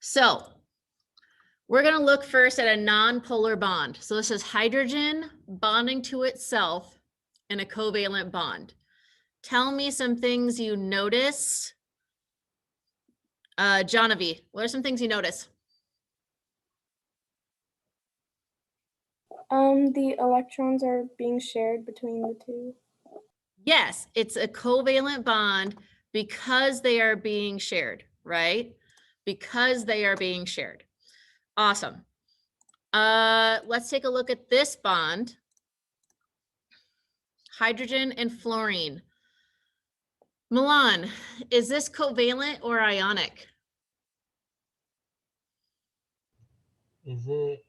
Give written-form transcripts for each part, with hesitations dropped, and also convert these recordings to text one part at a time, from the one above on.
So we're going to look first at a nonpolar bond. So this is hydrogen bonding to itself in a covalent bond. Tell me some things you notice. Jonavi, what are some things you notice? The electrons are being shared between the two. Yes, it's a covalent bond because they are being shared, right? Because they are being shared. Awesome. Let's take a look at this bond. Hydrogen and fluorine. Milan, is this covalent or ionic? Is it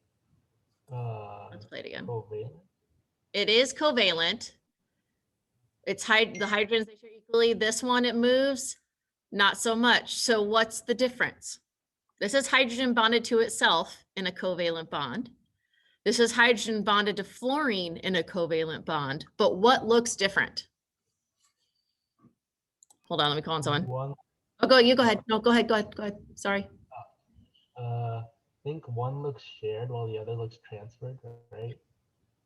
Let's play it again. covalent? It is covalent. It's the hydrogens, they share equally. This one, it moves, not so much. So what's the difference? This is hydrogen bonded to itself in a covalent bond. This is hydrogen bonded to fluorine in a covalent bond. But what looks different? Hold on, let me call on someone. You go ahead. No, go ahead. Sorry. I think one looks shared while the other looks transferred, right?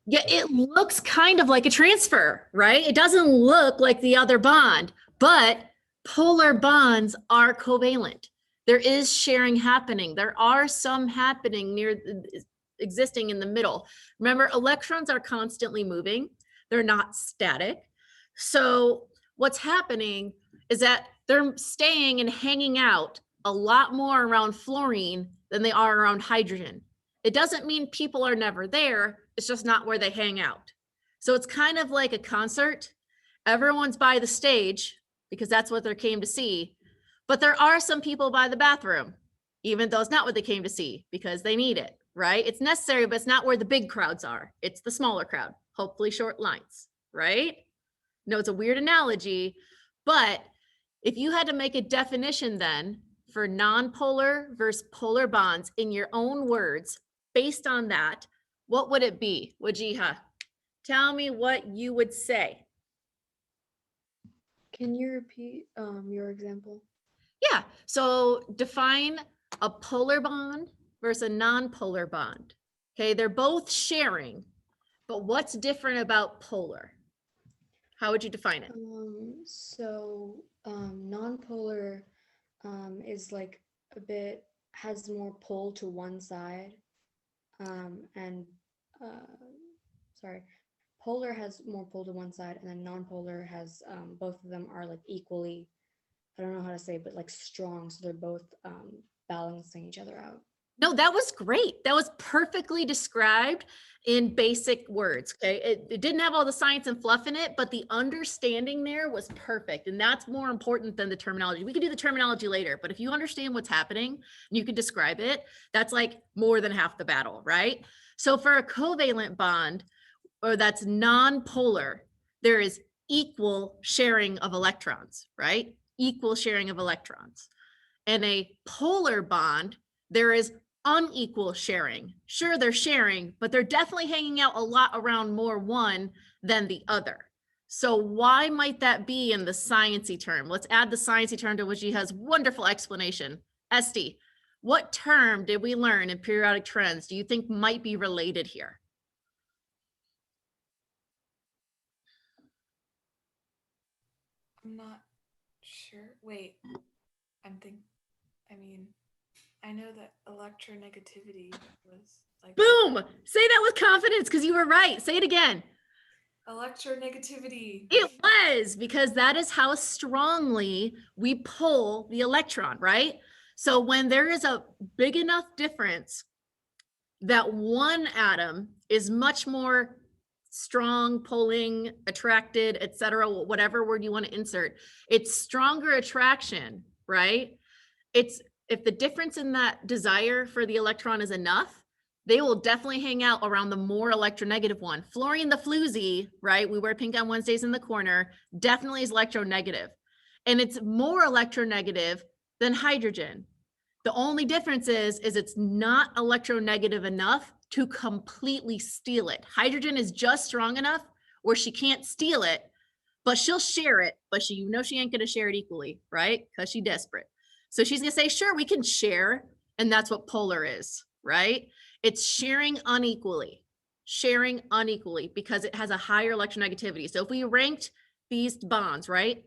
Yeah, it looks kind of like a transfer, right? It doesn't look like the other bond, but polar bonds are covalent. There is sharing happening. There are some happening existing in the middle. Remember, electrons are constantly moving. They're not static. So what's happening is that they're staying and hanging out a lot more around fluorine than they are around hydrogen. It doesn't mean people are never there. It's just not where they hang out. So it's kind of like a concert. Everyone's by the stage because that's what they came to see. But there are some people by the bathroom, even though it's not what they came to see because they need it, right? It's necessary, but it's not where the big crowds are. It's the smaller crowd, hopefully short lines, right? No, it's a weird analogy, but if you had to make a definition then for nonpolar versus polar bonds in your own words, based on that, what would it be? Wajiha, tell me what you would say. Can you repeat your example? Yeah, so define a polar bond versus a nonpolar bond. Okay, they're both sharing, but what's different about polar? How would you define it? Nonpolar is like has more pull to one side. Polar has more pull to one side, and then nonpolar has both of them are like equally, I don't know how to say, but like strong. So they're both balancing each other out. No, that was great. That was perfectly described in basic words. Okay. It didn't have all the science and fluff in it, but the understanding there was perfect. And that's more important than the terminology. We can do the terminology later, but if you understand what's happening and you can describe it, that's like more than half the battle, right? So for a covalent bond, or that's non-polar, there is equal sharing of electrons, right? Equal sharing of electrons. And a polar bond, there is unequal sharing. Sure, they're sharing, but they're definitely hanging out a lot around more one than the other. So why might that be in the sciencey term? Let's add the sciencey term to which he has wonderful explanation. Esty, what term did we learn in periodic trends do you think might be related here? I'm not sure. Wait, I know that electronegativity was like. Boom! Say that with confidence because you were right. Say it again. Electronegativity. It was, because that is how strongly we pull the electron, right? So when there is a big enough difference that one atom is much more strong, pulling, attracted, etc., whatever word you want to insert, it's stronger attraction, right? It's if the difference in that desire for the electron is enough, they will definitely hang out around the more electronegative one. Fluorine the floozy, right? We wear pink on Wednesdays in the corner, definitely is electronegative. And it's more electronegative than hydrogen. The only difference is it's not electronegative enough to completely steal it. Hydrogen is just strong enough where she can't steal it, but she'll share it, but she ain't gonna share it equally, right? Because she's desperate. So she's gonna say, sure, we can share, And that's what polar is, right? It's sharing unequally because it has a higher electronegativity. So if we ranked these bonds, right?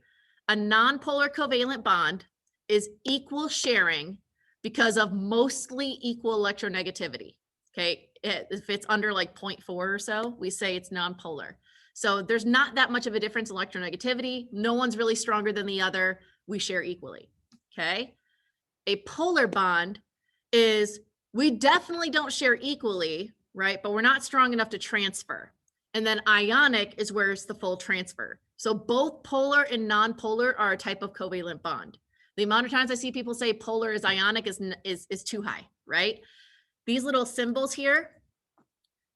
A nonpolar covalent bond is equal sharing because of mostly equal electronegativity. Okay, if it's under like 0.4 or so, we say it's nonpolar. So there's not that much of a difference in electronegativity. No one's really stronger than the other. We share equally. Okay. A polar bond is we definitely don't share equally, right? But we're not strong enough to transfer. And then ionic is where it's the full transfer. So both polar and nonpolar are a type of covalent bond. The amount of times I see people say polar is ionic is too high, right? These little symbols here,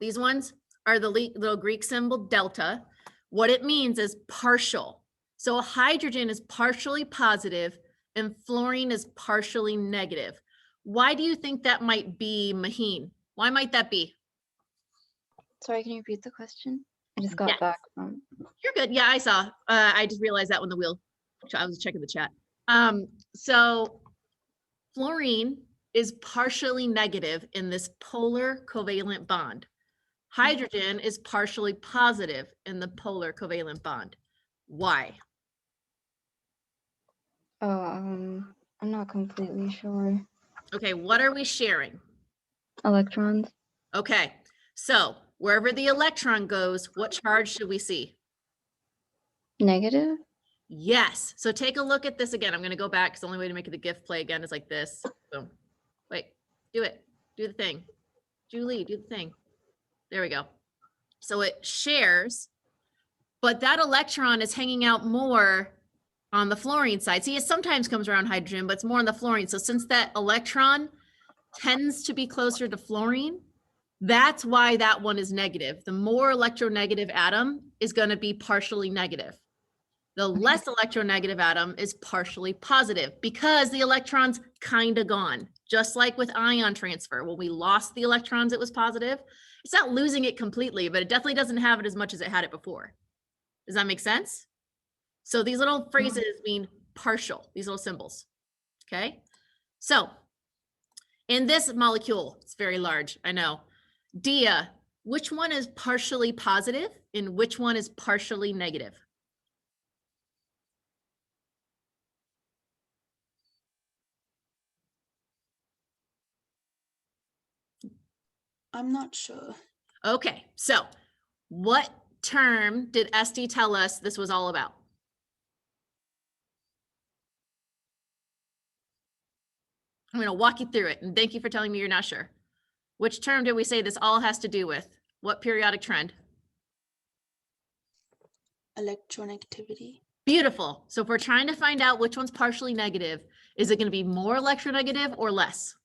these ones are the little Greek symbol delta. What it means is partial. So hydrogen is partially positive and fluorine is partially negative. Why do you think that might be, Maheen? Why might that be? Sorry, can you repeat the question? I just got Yes. back from. You're good. Yeah, I saw. I just realized that when the wheel, I was checking the chat. So fluorine is partially negative in this polar covalent bond. Hydrogen is partially positive in the polar covalent bond. Why? Oh, I'm not completely sure. Okay, what are we sharing? Electrons. Okay, so wherever the electron goes, what charge should we see? Negative. Yes. So take a look at this again. I'm going to go back because the only way to make the GIF play again is like this. Boom. Wait, do it. Do the thing. Julie, do the thing. There we go. So it shares, but that electron is hanging out more on the fluorine side. See, it sometimes comes around hydrogen, but it's more on the fluorine. So since that electron tends to be closer to fluorine, that's why that one is negative. The more electronegative atom is going to be partially negative. The less electronegative atom is partially positive because the electron's kind of gone. Just like with ion transfer, when we lost the electrons, it was positive. It's not losing it completely, but it definitely doesn't have it as much as it had it before. Does that make sense? So these little phrases mean partial, these little symbols. Okay. So in this molecule, it's very large, I know. Dia, which one is partially positive and which one is partially negative? I'm not sure. Okay, so what term did Esty tell us this was all about? I'm going to walk you through it, and thank you for telling me you're not sure. Which term did we say this all has to do with? What periodic trend? Electronegativity. Beautiful. So if we're trying to find out which one's partially negative, is it going to be more electronegative or less?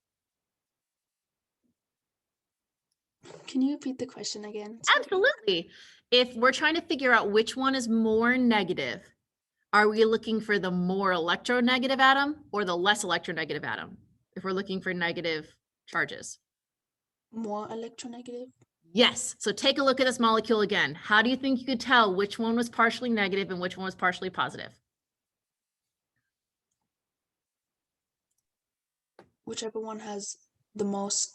Can you repeat the question again? Absolutely. If we're trying to figure out which one is more negative, are we looking for the more electronegative atom or the less electronegative atom? If we're looking for negative charges. More electronegative. Yes. So take a look at this molecule again. How do you think you could tell which one was partially negative and which one was partially positive? Whichever one has the most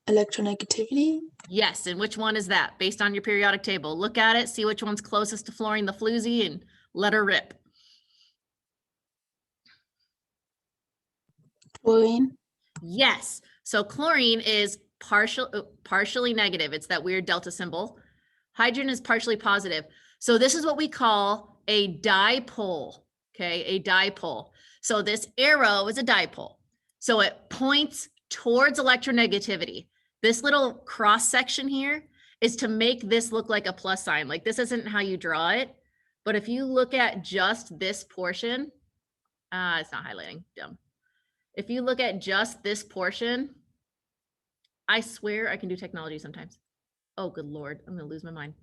electronegativity. Yes. And which one is that based on your periodic table? Look at it, see which one's closest to fluorine, the floozy, and let her rip. Fluorine. Yes. So chlorine is partially negative. It's that weird delta symbol. Hydrogen is partially positive. So this is what we call a dipole. Okay, a dipole. So this arrow is a dipole. So it points towards electronegativity. This little cross section here is to make this look like a plus sign. Like this isn't how you draw it, but if you look at just this portion, it's not highlighting, dumb. If you look at just this portion, I swear I can do technology sometimes. Oh, good Lord, I'm gonna lose my mind.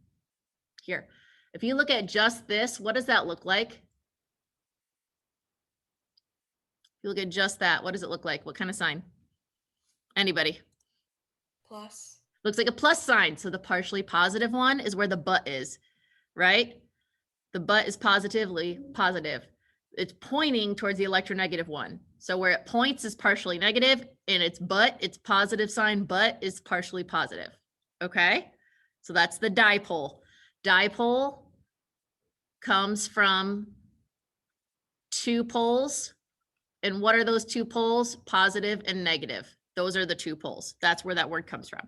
Here, if you look at just this, what does that look like? If you look at just that, what does it look like? What kind of sign? Anybody? Plus. Looks like a plus sign. So the partially positive one is where the but is, right? The but is positively positive. It's pointing towards the electronegative one. So where it points is partially negative, and its positive sign, but is partially positive. Okay, so that's the dipole. Dipole comes from two poles. And what are those two poles? Positive and negative. Those are the two poles. That's where that word comes from.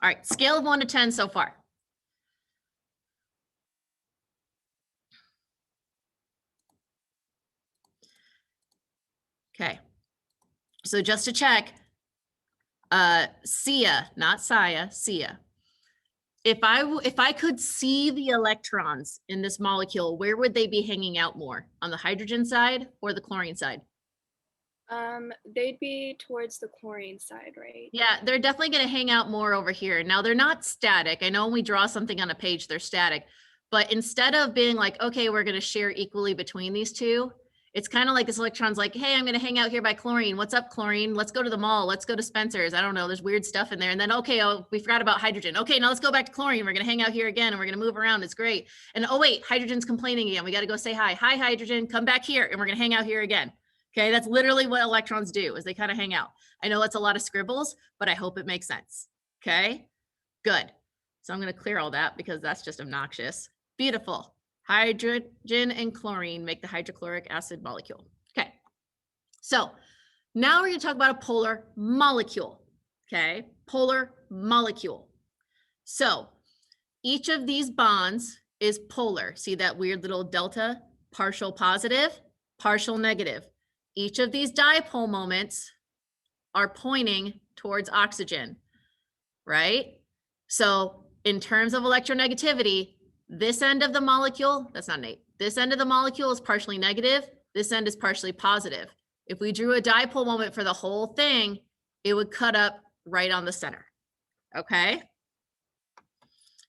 All right, scale of 1 to 10 so far. Okay, so just to check, Sia, not Saya, Sia. If I could see the electrons in this molecule, where would they be hanging out more? On the hydrogen side or the chlorine side? They'd be towards the chlorine side, right? Yeah, they're definitely going to hang out more over here. Now they're not static. I know when we draw something on a page, they're static, but instead of being like, okay, we're going to share equally between these two, it's kind of like this electron's like, hey, I'm going to hang out here by chlorine. What's up, chlorine? Let's go to the mall. Let's go to Spencer's. I don't know. There's weird stuff in there. And then, okay, oh, we forgot about hydrogen. Okay, now let's go back to chlorine. We're going to hang out here again and we're going to move around. It's great. And oh, wait, hydrogen's complaining again. We got to go say hi. Hi, hydrogen. Come back here. And we're going to hang out here again. Okay, that's literally what electrons do, is they kind of hang out. I know that's a lot of scribbles, but I hope it makes sense. Okay, good. So I'm going to clear all that because that's just obnoxious. Beautiful. Hydrogen and chlorine make the hydrochloric acid molecule. Okay, so now we're going to talk about a polar molecule. Okay, polar molecule. So each of these bonds is polar. See that weird little delta? Partial positive, partial negative. Each of these dipole moments are pointing towards oxygen, right? So in terms of electronegativity, this end of the molecule, that's not Nate, this end of the molecule is partially negative, this end is partially positive. If we drew a dipole moment for the whole thing, it would cut up right on the center, okay?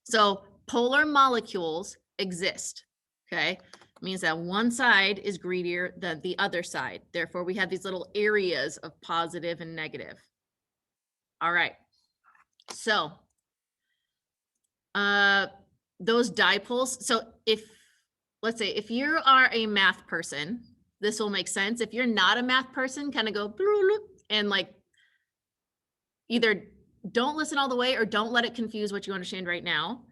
So polar molecules exist, okay? Means that one side is greedier than the other side. Therefore, we have these little areas of positive and negative. All right. So those dipoles. So let's say if you are a math person, this will make sense. If you're not a math person, kind of go and like either don't listen all the way or don't let it confuse what you understand right now.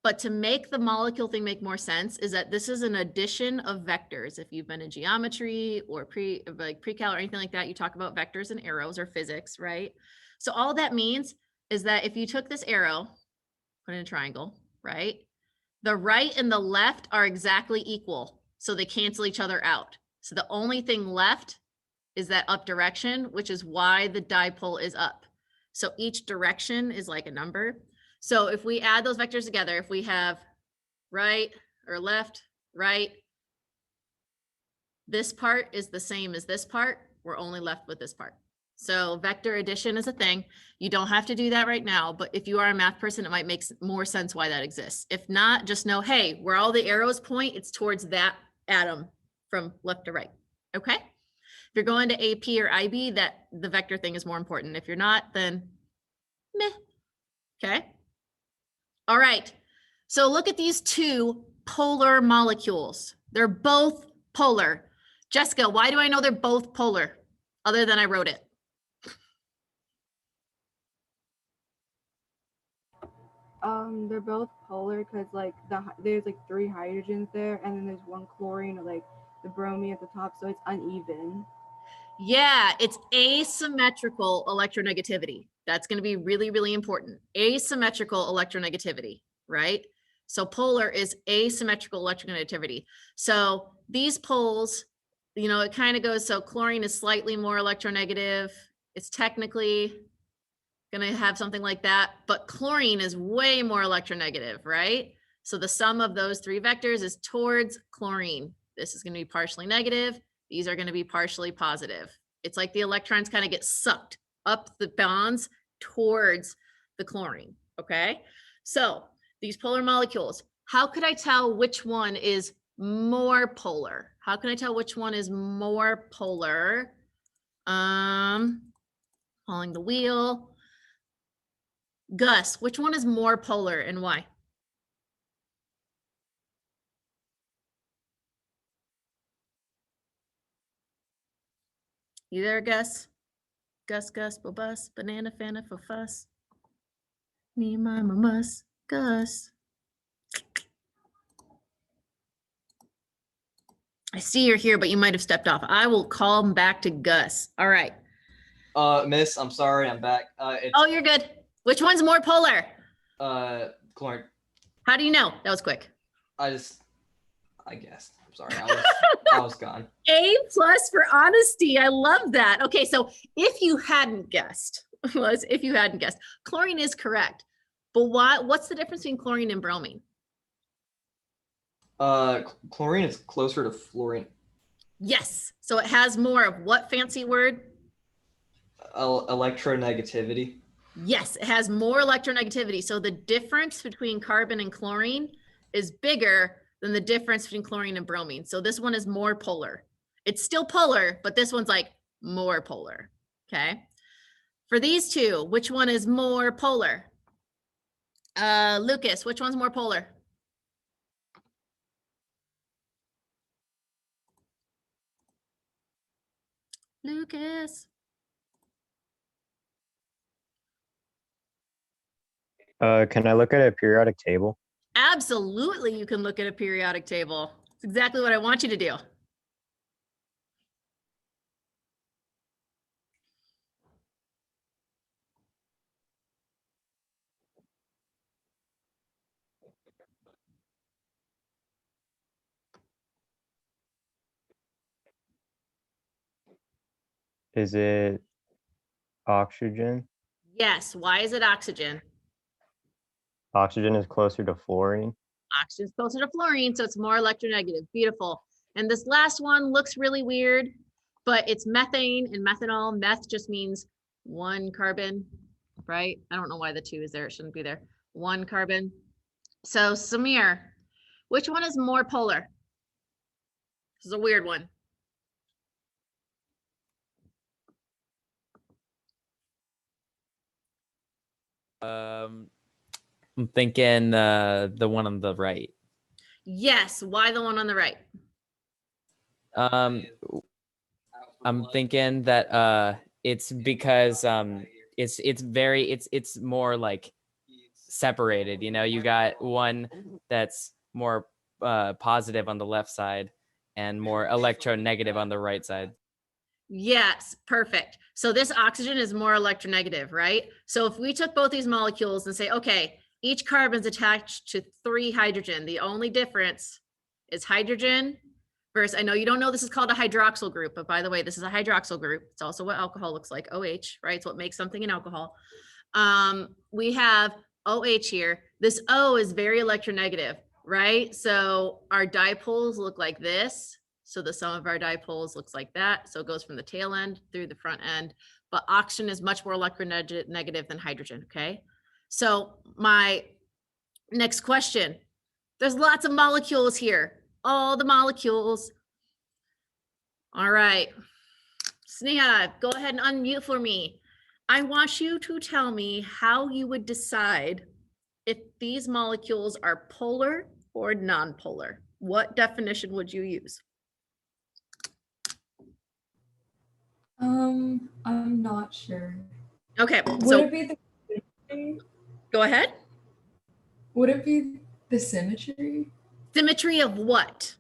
But to make the molecule thing make more sense is that this is an addition of vectors. If you've been in geometry or pre-cal or anything like that, you talk about vectors and arrows or physics, right? So all that means is that if you took this arrow, put in a triangle, right? The right and the left are exactly equal. So they cancel each other out. So the only thing left is that up direction, which is why the dipole is up. So each direction is like a number. So if we add those vectors together, if we have right or left, right, this part is the same as this part, we're only left with this part. So vector addition is a thing. You don't have to do that right now, but if you are a math person, it might make more sense why that exists. If not, just know, hey, where all the arrows point, it's towards that atom from left to right, okay? If you're going to AP or IB, that the vector thing is more important. If you're not, then meh, okay? All right, so look at these two polar molecules. They're both polar. Jessica, why do I know they're both polar other than I wrote it? They're both polar because like there's like 3 hydrogens there, and then there's 1 chlorine or like the bromine at the top, so it's uneven. Yeah, it's asymmetrical electronegativity. That's going to be really, really important. Asymmetrical electronegativity, right? So polar is asymmetrical electronegativity. So these poles, you know, it kind of goes, so chlorine is slightly more electronegative. It's technically going to have something like that, but chlorine is way more electronegative, right? So the sum of those 3 vectors is towards chlorine. This is going to be partially negative. These are going to be partially positive. It's like the electrons kind of get sucked up the bonds towards the chlorine, okay? So these polar molecules, how could I tell which one is more polar? How can I tell which one is more polar? Following the wheel. Gus, which one is more polar and why? You there, Gus? Gus, bobus, banana, fana, for fuss. Me, my, mamas, Gus. I see you're here, but you might have stepped off. I will call him back to Gus. All right. Miss, I'm sorry, I'm back. It's Oh, you're good. Which one's more polar? chlorine. How do you know? That was quick. I guessed. I'm sorry, I was gone. A+ for honesty. I love that. Okay, so if you hadn't guessed, chlorine is correct. But what's the difference between chlorine and bromine? Chlorine is closer to fluorine. Yes. So it has more of what fancy word? Electronegativity. Yes, it has more electronegativity. So the difference between carbon and chlorine is bigger than the difference between chlorine and bromine. So this one is more polar. It's still polar, but this one's like more polar. Okay. For these two, which one is more polar? Lucas, which one's more polar? Lucas. Can I look at a periodic table? Absolutely, you can look at a periodic table. It's exactly what I want you to do. Is it oxygen? Yes, why is it oxygen? Oxygen is closer to fluorine. Oxygen's closer to fluorine, so it's more electronegative. Beautiful. And this last one looks really weird, but it's methane and methanol. Meth just means one carbon, right? I don't know why the 2 is there. It shouldn't be there. One carbon. So Samir, which one is more polar? This is a weird one. I'm thinking the one on the right. Yes, why the one on the right? I'm thinking that it's because it's more like separated, you know. You got one that's more positive on the left side and more electronegative on the right side. Yes, perfect. So this oxygen is more electronegative, right? So if we took both these molecules and say, okay, each carbon's attached to 3 hydrogen. The only difference is hydrogen versus, I know you don't know this is called a hydroxyl group, but by the way, this is a hydroxyl group. It's also what alcohol looks like, OH, right? It's what makes something an alcohol. We have OH here. This O is very electronegative, right? So our dipoles look like this. So the sum of our dipoles looks like that. So it goes from the tail end through the front end, but oxygen is much more electronegative than hydrogen, okay? So my next question, there's lots of molecules here, all the molecules. All right, Sneha, go ahead and unmute for me. I want you to tell me how you would decide if these molecules are polar or non-polar. What definition would you use? I'm not sure. Okay, Would so it be the symmetry? go ahead. Would it be the symmetry? Symmetry of what?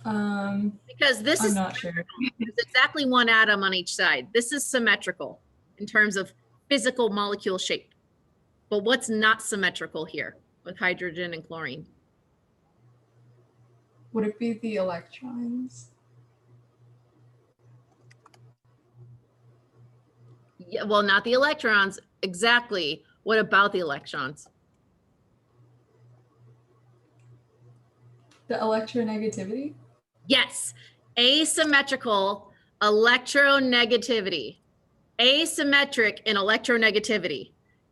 Because this I'm is not sure. there's exactly one atom on each side. This is symmetrical in terms of physical molecule shape. But what's not symmetrical here with hydrogen and chlorine? Would it be the electrons? Yeah, well, not the electrons. Exactly. What about the electrons? The electronegativity? Yes. Asymmetrical electronegativity. Asymmetric in electronegativity.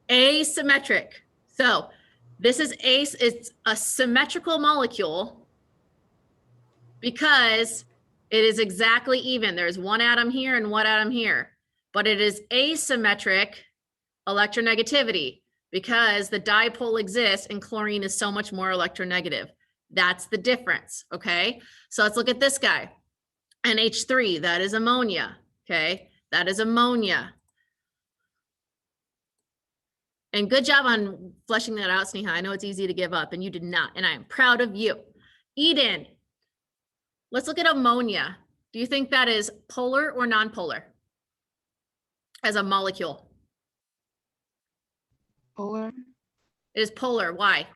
Asymmetric. So this is it's a symmetrical molecule because it is exactly even. There's one atom here and one atom here, but it is asymmetric electronegativity because the dipole exists and chlorine is so much more electronegative. That's the difference, okay? So let's look at this guy. NH3, that is ammonia. Okay, that is ammonia. And good job on fleshing that out, Sneha. I know it's easy to give up, and you did not, and I am proud of you. Eden, let's look at ammonia. Do you think that is polar or non-polar as a molecule? Polar. It is polar. Why?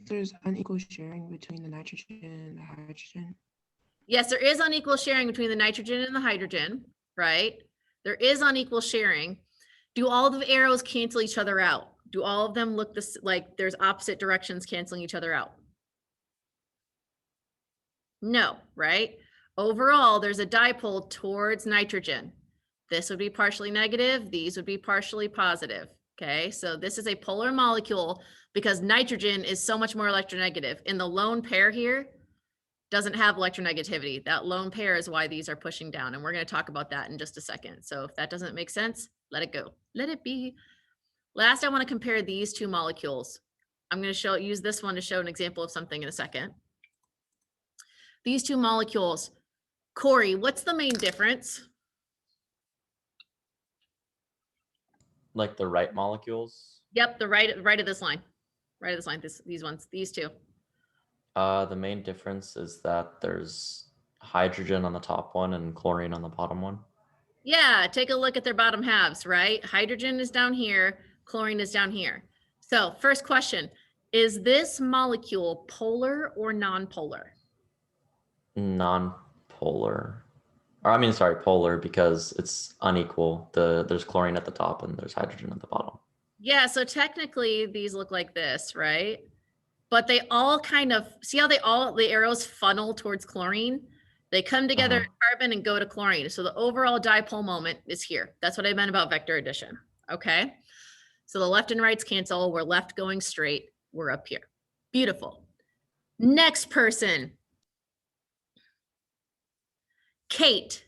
There's unequal sharing between the nitrogen and the hydrogen. Yes, there is unequal sharing between the nitrogen and the hydrogen, right? There is unequal sharing. Do all the arrows cancel each other out? Do all of them look this like there's opposite directions canceling each other out? No, right? Overall, there's a dipole towards nitrogen. This would be partially negative. These would be partially positive. Okay, so this is a polar molecule because nitrogen is so much more electronegative. In the lone pair here, doesn't have electronegativity. That lone pair is why these are pushing down. And we're going to talk about that in just a second. So if that doesn't make sense, let it go. Let it be. Last, I want to compare these two molecules. I'm going to use this one to show an example of something in a second. These two molecules. Corey, what's the main difference? Like the right molecules? Yep, the right of this line. Right of this line, these ones, these two. The main difference is that there's hydrogen on the top one and chlorine on the bottom one. Yeah, take a look at their bottom halves, right? Hydrogen is down here, chlorine is down here. So first question, is this molecule polar or non-polar? Non-polar. Or I mean, sorry, polar because it's unequal. There's chlorine at the top and there's hydrogen at the bottom. Yeah, so technically these look like this, right? But they all kind of, see how the arrows funnel towards chlorine? They come together at carbon and go to chlorine. So the overall dipole moment is here. That's what I meant about vector addition, okay? So the left and rights cancel. We're left going straight. We're up here. Beautiful. Next person. Kate,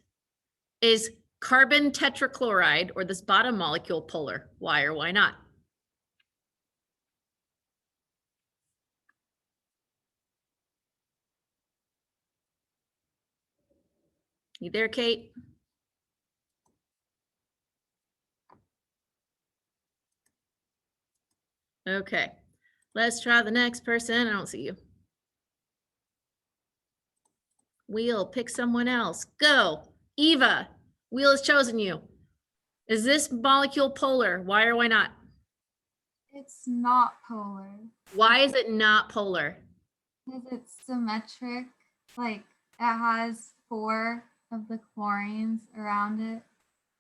is carbon tetrachloride or this bottom molecule polar? Why or why not? You there, Kate? Okay, let's try the next person. I don't see you. Wheel, pick someone else. Go. Eva, Wheel has chosen you. Is this molecule polar? Why or why not? It's not polar. Why is it not polar? Because it's symmetric. Like it has 4 of the chlorines around it.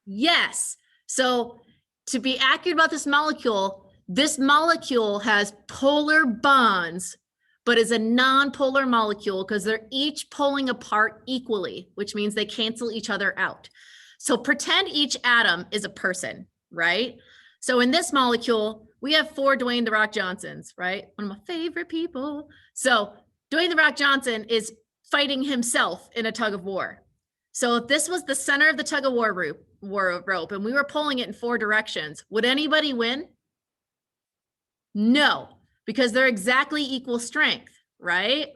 Yes. So to be accurate about this molecule has polar bonds, but is a non-polar molecule because they're each pulling apart equally, which means they cancel each other out. So pretend each atom is a person, right? So in this molecule, we have 4 Dwayne "The Rock" Johnsons, right? One of my favorite people. So Dwayne "The Rock" Johnson is fighting himself in a tug of war. So if this was the center of the tug of war rope and we were pulling it in 4 directions, would anybody win? No, because they're exactly equal strength, right?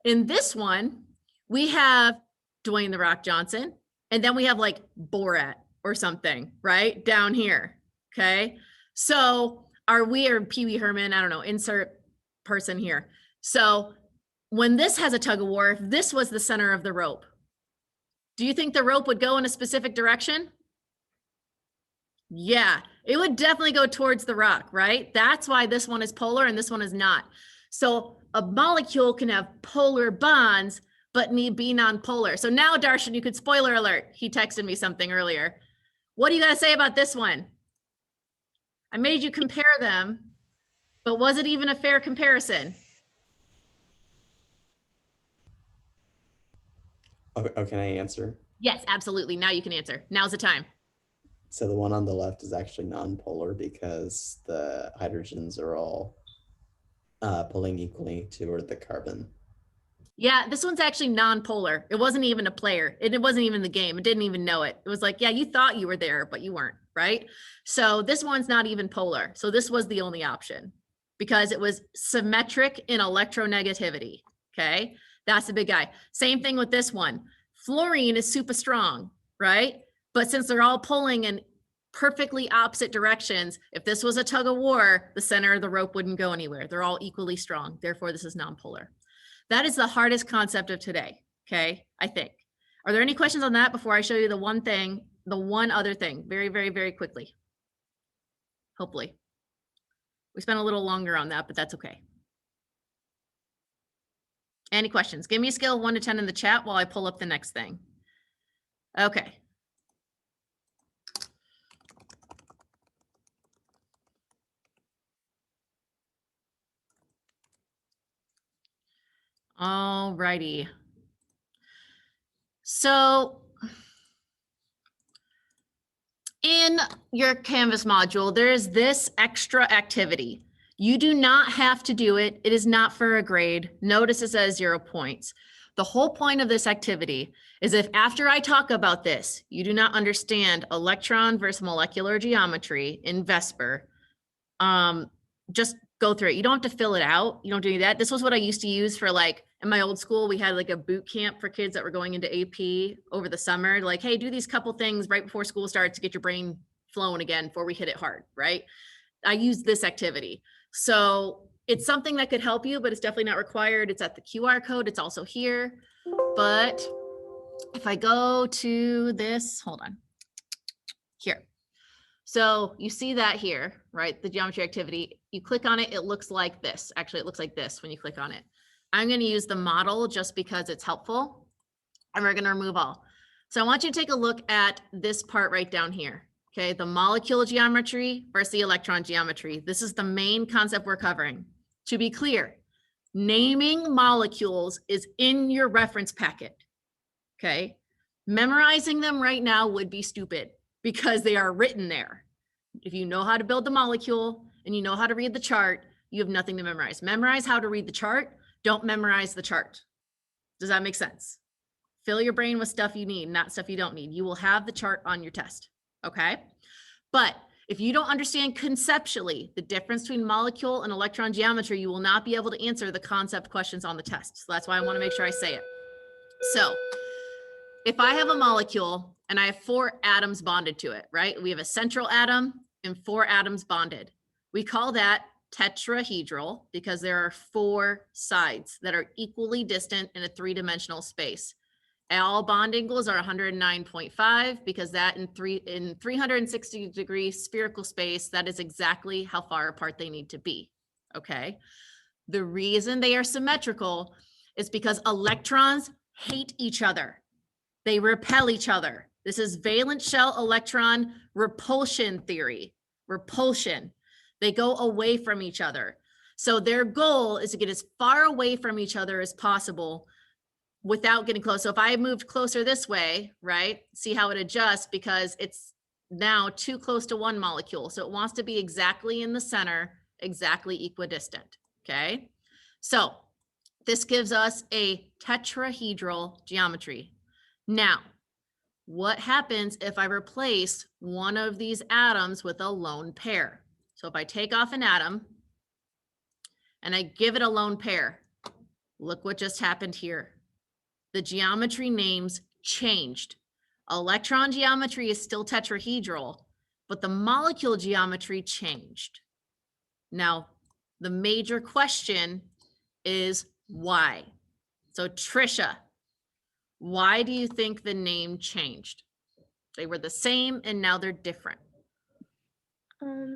In this one, we have Dwayne "The Rock" Johnson, and then we have like Borat or something, right? Down here, okay? So are we, or Pee Wee Herman, I don't know, insert person here. So when this has a tug of war, if this was the center of the rope, do you think the rope would go in a specific direction? Yeah, it would definitely go towards the rock, right? That's why this one is polar and this one is not. So a molecule can have polar bonds, but need be non-polar. So now, Darshan, you could, spoiler alert, he texted me something earlier. What do you got to say about this one? I made you compare them, but was it even a fair comparison? Oh, can I answer? Yes, absolutely. Now you can answer. Now's the time. So the one on the left is actually non-polar because the hydrogens are all pulling equally toward the carbon. Yeah, this one's actually non-polar. It wasn't even a player. It wasn't even the game. It didn't even know it. It was like, yeah, you thought you were there, but you weren't, right? So this one's not even polar. So this was the only option because it was symmetric in electronegativity, okay? That's a big guy. Same thing with this one. Fluorine is super strong, right? But since they're all pulling in perfectly opposite directions, if this was a tug of war, the center of the rope wouldn't go anywhere. They're all equally strong. Therefore, this is nonpolar. That is the hardest concept of today, okay? I think. Are there any questions on that before I show you the one other thing, very, very, very quickly? Hopefully. We spent a little longer on that, but that's okay. Any questions? Give me a scale of 1 to 10 in the chat while I pull up the next thing. Okay. All righty. So in your Canvas module, there is this extra activity. You do not have to do it. It is not for a grade. Notice it says 0 points. The whole point of this activity is if after I talk about this, you do not understand electron versus molecular geometry in Vesper, just go through it. You don't have to fill it out. You don't do that. This was what I used to use for like, in my old school, we had like a boot camp for kids that were going into AP over the summer. Like, hey, do these couple things right before school starts to get your brain flowing again before we hit it hard, right? I use this activity. So it's something that could help you, but it's definitely not required. It's at the QR code. It's also here. But if I go to this, hold on, here. So you see that here, right? The geometry activity, you click on it, it looks like this. Actually, it looks like this when you click on it. I'm going to use the model just because it's helpful, and we're going to remove all. So I want you to take a look at this part right down here. Okay, the molecule geometry versus the electron geometry. This is the main concept we're covering. To be clear, naming molecules is in your reference packet. Okay, memorizing them right now would be stupid because they are written there. If you know how to build the molecule and you know how to read the chart, you have nothing to memorize. Memorize how to read the chart. Don't memorize the chart. Does that make sense? Fill your brain with stuff you need, not stuff you don't need. You will have the chart on your test, okay? But if you don't understand conceptually the difference between molecule and electron geometry, you will not be able to answer the concept questions on the test. So that's why I want to make sure I say it. So if I have a molecule and I have 4 atoms bonded to it, right? We have a central atom and 4 atoms bonded. We call that tetrahedral because there are 4 sides that are equally distant in a 3-dimensional space. All bond angles are 109.5 because that in 360-degree spherical space, that is exactly how far apart they need to be, okay? The reason they are symmetrical is because electrons hate each other. They repel each other. This is valence shell electron repulsion theory. Repulsion. They go away from each other. So their goal is to get as far away from each other as possible without getting close. So if I moved closer this way, right, see how it adjusts because it's now too close to one molecule. So it wants to be exactly in the center, exactly equidistant, okay? So this gives us a tetrahedral geometry. Now, what happens if I replace one of these atoms with a lone pair? So if I take off an atom and I give it a lone pair, look what just happened here. The geometry names changed. Electron geometry is still tetrahedral, but the molecule geometry changed. Now, the major question is why? So Trisha, why do you think the name changed? They were the same and now they're different.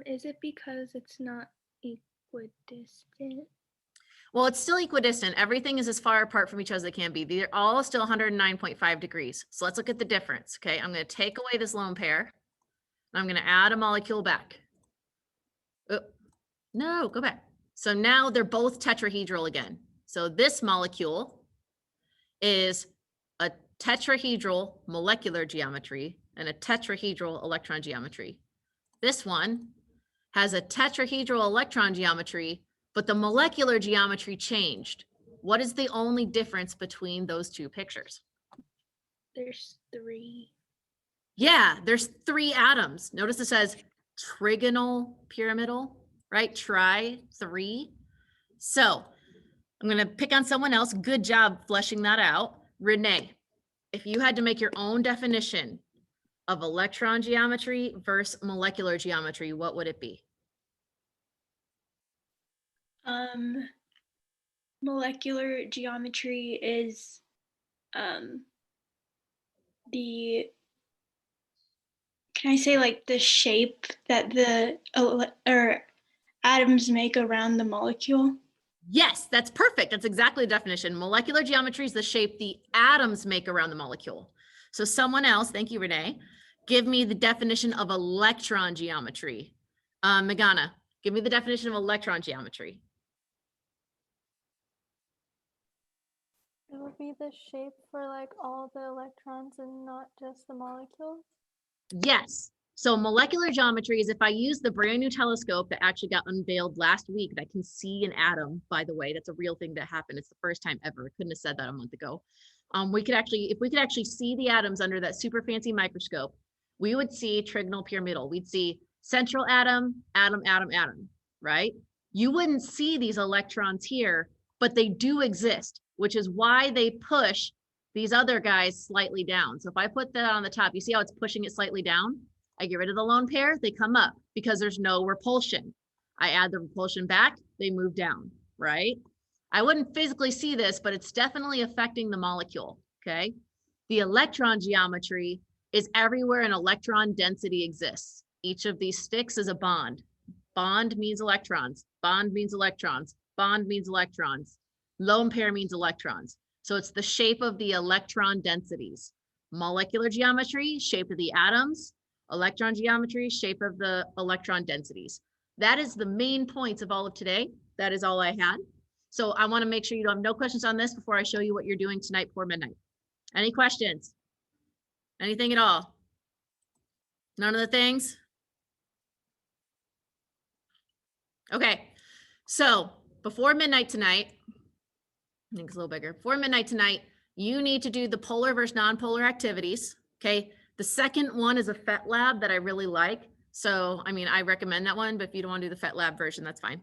Is it because it's not equidistant? Well, it's still equidistant. Everything is as far apart from each other as they can be. They're all still 109.5 degrees. So let's look at the difference. Okay, I'm going to take away this lone pair. And I'm going to add a molecule back. Oh, no, go back. So now they're both tetrahedral again. So this molecule is a tetrahedral molecular geometry and a tetrahedral electron geometry. This one has a tetrahedral electron geometry, but the molecular geometry changed. What is the only difference between those 2 pictures? There's 3. Yeah, there's 3 atoms. Notice it says trigonal pyramidal, right? Tri, 3. So I'm going to pick on someone else. Good job fleshing that out. Renee, if you had to make your own definition of electron geometry versus molecular geometry, what would it be? Molecular geometry is the, can I say like the shape that the or atoms make around the molecule? Yes, that's perfect. That's exactly the definition. Molecular geometry is the shape the atoms make around the molecule. So someone else, thank you, Renee, give me the definition of electron geometry. Megana, give me the definition of electron geometry. It would be the shape for like all the electrons and not just the molecules. Yes. So molecular geometry is if I use the brand new telescope that actually got unveiled last week that can see an atom, by the way, that's a real thing that happened. It's the first time ever. I couldn't have said that a month ago. If we could actually see the atoms under that super fancy microscope, we would see trigonal pyramidal. We'd see central atom, atom, atom, atom, right? You wouldn't see these electrons here, but they do exist, which is why they push these other guys slightly down. So if I put that on the top, you see how it's pushing it slightly down? I get rid of the lone pair, they come up because there's no repulsion. I add the repulsion back, they move down, right? I wouldn't physically see this, but it's definitely affecting the molecule, okay? The electron geometry is everywhere an electron density exists. Each of these sticks is a bond. Bond means electrons, bond means electrons, bond means electrons. Lone pair means electrons. So it's the shape of the electron densities. Molecular geometry, shape of the atoms. Electron geometry, shape of the electron densities. That is the main points of all of today. That is all I had. So I want to make sure you don't have no questions on this before I show you what you're doing tonight before midnight. Any questions? Anything at all? None of the things? Okay, so before midnight tonight, I think it's a little bigger. Before midnight tonight, you need to do the polar versus non-polar activities, okay? The second one is a PhET lab that I really like. So, I mean, I recommend that one, but if you don't want to do the PhET lab version, that's fine.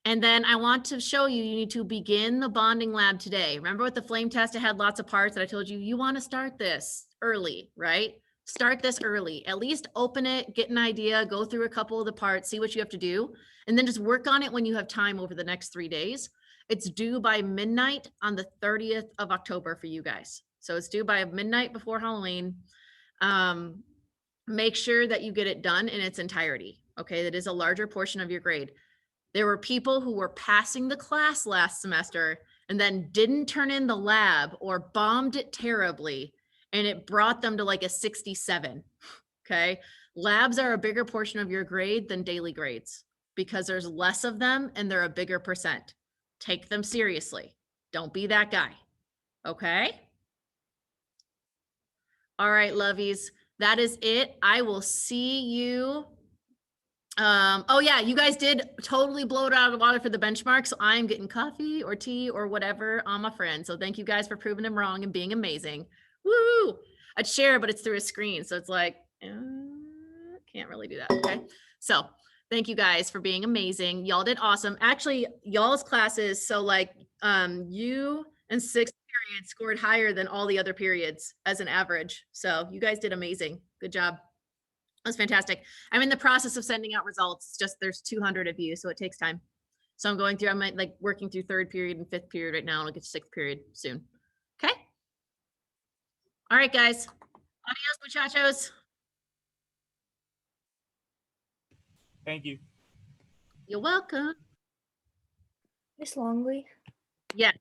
And then I want to show you, you need to begin the bonding lab today. Remember with the flame test, it had lots of parts that I told you, you want to start this early, right? Start this early, at least open it, get an idea, go through a couple of the parts, see what you have to do, and then just work on it when you have time over the next 3 days. It's due by midnight on the 30th of October for you guys. So it's due by midnight before Halloween. Make sure that you get it done in its entirety. Okay, that is a larger portion of your grade. There were people who were passing the class last semester and then didn't turn in the lab or bombed it terribly, and it brought them to like a 67. Okay, labs are a bigger portion of your grade than daily grades because there's less of them and they're a bigger percent. Take them seriously. Don't be that guy. Okay. All right, lovies. That is it. I will see you. Oh yeah, you guys did totally blow it out of the water for the benchmark. So I'm getting coffee or tea or whatever on my friend. So thank you guys for proving them wrong and being amazing. Woo! I'd share, but it's through a screen. So it's like, can't really do that. Okay. So thank you guys for being amazing. Y'all did awesome. Actually, y'all's classes. So like you and 6th period scored higher than all the other periods as an average. So you guys did amazing. Good job. That's fantastic. I'm in the process of sending out results. It's just there's 200 of you, so it takes time. So I'm going through, I'm like working through 3rd period and 5th period right now, and I'll get to 6th period soon. Okay. All right, guys. Adios, muchachos. Thank you. You're welcome. Miss Longley. Yes.